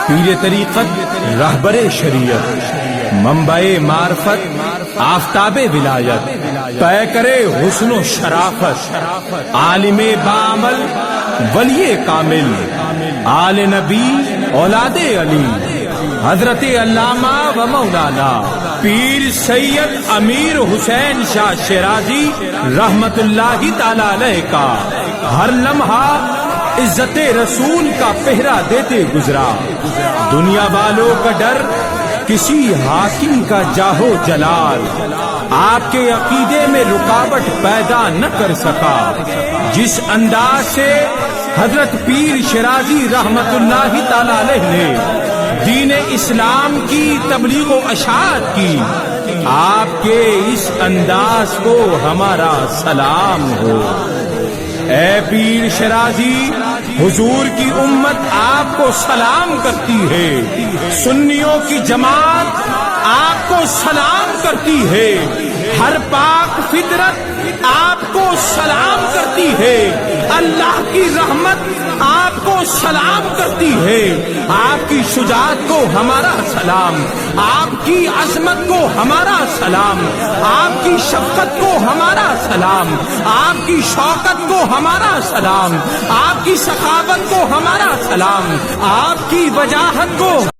پیر طریقت رہبر شریعت، منبع معرفت آفتاب ولایت، طے کرے حسن و شرافت، عالم بعمل ولی کامل، آل نبی اولاد علی، حضرت علامہ و مولانا پیر سید امیر حسین شاہ شیرازی رحمت اللہ تعالی علیہ کا ہر لمحہ عزت رسول کا پہرا دیتے گزرا۔ دنیا والوں کا ڈر کسی حاکم کا جاہو جلال آپ کے عقیدے میں رکاوٹ پیدا نہ کر سکا۔ جس انداز سے حضرت پیر شیرازی رحمت اللہ تعالی علیہ نے دین اسلام کی تبلیغ و اشاعت کی، آپ کے اس انداز کو ہمارا سلام ہو۔ اے پیر شیرازی، حضور کی امت آپ کو سلام کرتی ہے، سنیوں کی جماعت آپ کو سلام کرتی ہے، ہر پاک فطرت آپ کو سلام کرتی ہے، اللہ کی رحمت آپ کو سلام کرتی ہے۔ آپ کی شجاعت کو ہمارا سلام، آپ کی عظمت کو ہمارا سلام، آپ کی شفقت کو ہمارا سلام، آپ کی شوکت کو ہمارا سلام، آپ کی سخاوت کو ہمارا سلام، آپ کی وجاہت کو